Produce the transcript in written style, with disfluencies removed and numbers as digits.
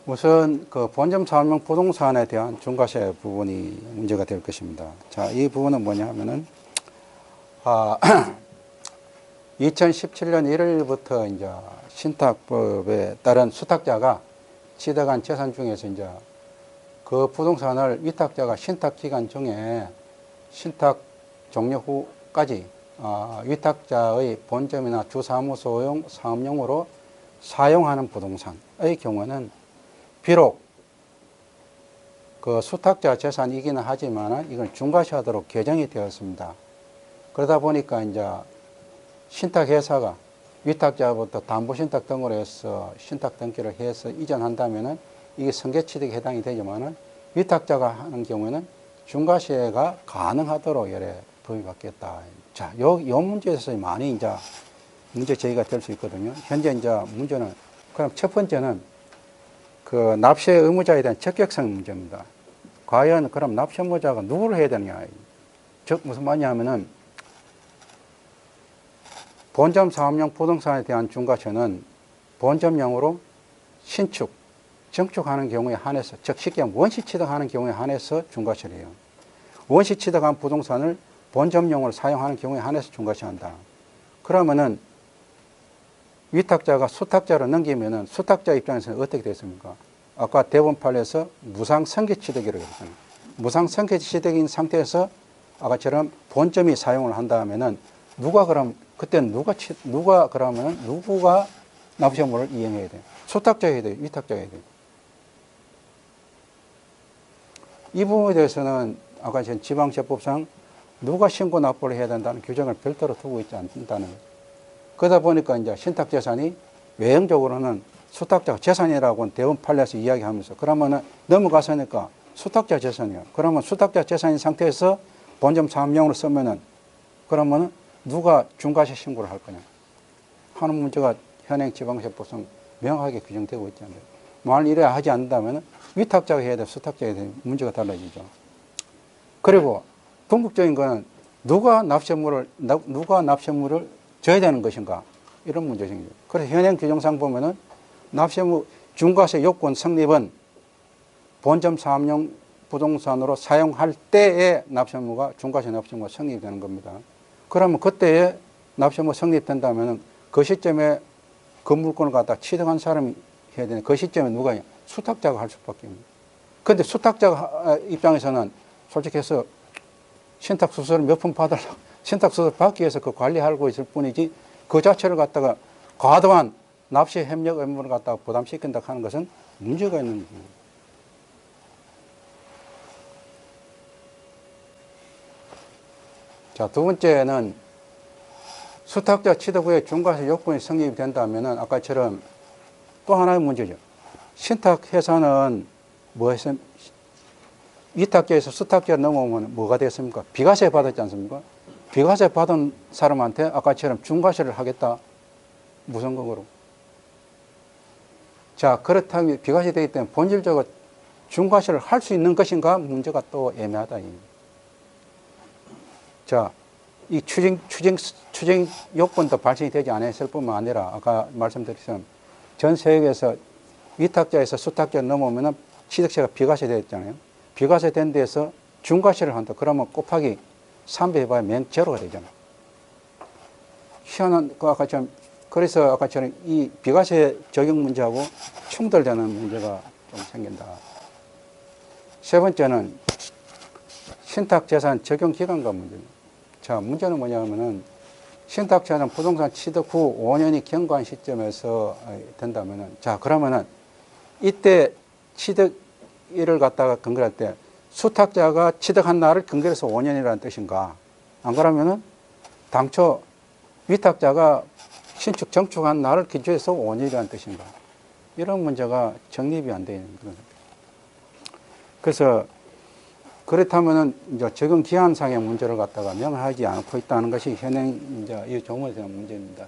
우선 그 본점 사업용 부동산에 대한 중과세 부분이 문제가 될 것입니다. 자, 이 부분은 뭐냐 하면은, 2017년 1월부터 이제 신탁법에 따른 수탁자가 취득한 재산 중에서 이제 그 부동산을 위탁자가 신탁 기간 중에 신탁 종료 후까지 위탁자의 본점이나 주사무소용 사업용으로 사용하는 부동산의 경우는 비록 그 수탁자 재산이기는 하지만 이걸 중과세하도록 개정이 되었습니다. 그러다 보니까 이제 신탁회사가 위탁자부터 담보신탁 등으로 해서 신탁 등기를 해서 이전한다면은 이게 승계취득에 해당이 되지만은 위탁자가 하는 경우에는 중과세가 가능하도록 이래 법이 바뀌었다. 자, 요 문제에서 많이 이제 문제 제기가 될 수 있거든요. 현재 이제 문제는, 그럼 첫 번째는 그 납세 의무자에 대한 적격성 문제입니다. 과연 그럼 납세 의무자가 누구를 해야 되느냐. 즉, 무슨 말이냐 하면은 본점 사업용 부동산에 대한 중과세는 본점용으로 신축, 증축하는 경우에 한해서, 즉 쉽게 하면 원시 취득하는 경우에 한해서 중과세를 해요. 원시 취득한 부동산을 본점용으로 사용하는 경우에 한해서 중과세한다. 그러면은 위탁자가 수탁자로 넘기면은 수탁자 입장에서는 어떻게 됐습니까? 아까 대법원 판례에서 무상 승계 취득이라고 했잖아요. 무상 승계 취득인 상태에서 아까처럼 본점이 사용을 한다면은 누가 그럼 그때는 누가 그러면은 누구가 납세 의무를 이행해야 돼요? 수탁자가 해야 돼요? 위탁자가 해야 돼요? 이 부분에 대해서는 아까 전 지방세법상 누가 신고 납부를 해야 된다는 규정을 별도로 두고 있지 않다는 거죠. 그러다 보니까 이제 신탁재산이 외형적으로는 수탁자 재산이라고 대법원 판례에서 이야기하면서 그러면은 넘어가서니까 수탁자 재산이야. 그러면 수탁자 재산인 상태에서 본점 사업용으로 쓰면은 그러면은 누가 중과세 신고를 할 거냐 하는 문제가 현행 지방세법상 명확하게 규정되고 있지 않나요? 만일 이래 하지 않는다면 위탁자가 해야 돼, 수탁자가 해야 돼, 문제가 달라지죠. 그리고 궁극적인 거는 누가 납세물을 져야 되는 것인가 이런 문제 생기죠. 그래서 현행 규정상 보면은 납세무 중과세 요건 성립은 본점 사업용 부동산으로 사용할 때에 납세무가 중과세 납세무가 성립되는 겁니다. 그러면 그때에 납세무 성립된다면 그 시점에 그 물건을 갖다 취득한 사람이 해야 되는 그 시점에 누가 수탁자가 할 수밖에 없습니다. 그런데 수탁자 입장에서는 솔직히 해서 신탁수수를 몇 푼 받으려고 신탁수수를 받기 위해서 그 관리하고 있을 뿐이지 그 자체를 갖다가 과도한 납세 협력 의무를 갖다가 부담시킨다 하는 것은 문제가 있는 겁니다. 자, 두 번째는 수탁자 취득 후에 중과세 요건이 성립이 된다면 아까처럼 또 하나의 문제죠. 신탁회사는 위탁자에서 수탁자로 넘어오면 뭐가 됐습니까? 비과세 받았지 않습니까? 비과세 받은 사람한테 아까처럼 중과세를 하겠다. 무슨 근거로? 자, 그렇다면 비과세 되기 때문에 본질적으로 중과세를 할 수 있는 것인가? 문제가 또 애매하다. 자, 이 추징 요건도 발생이 되지 않았을 뿐만 아니라 아까 말씀드렸던 전 세계에서 위탁자에서 수탁자로 넘어오면 취득세가 비과세 되었잖아요. 비과세 된 데에서 중과세를 한다. 그러면 곱하기 3배 해봐야 제로가 되잖아요. 희한한, 아까처럼, 그래서 아까처럼 이 비과세 적용 문제하고 충돌되는 문제가 좀 생긴다. 세 번째는 신탁재산 적용 기간과 문제입니다. 자, 문제는 뭐냐면은 신탁재산 부동산 취득 후 5년이 경과한 시점에서 된다면은 자, 그러면은 이때 취득일을 갖다가 근거할 때 수탁자가 취득한 날을 근거로 해서 5년이라는 뜻인가? 안 그러면은 당초 위탁자가 신축 정축한 날을 기초해서 5년이라는 뜻인가? 이런 문제가 정립이 안 되는 그런 상태. 그래서 그렇다면은 이제 적용 기한상의 문제를 갖다가 명하지 않고 있다는 것이 현행 이제 이 조문에 대한 문제입니다.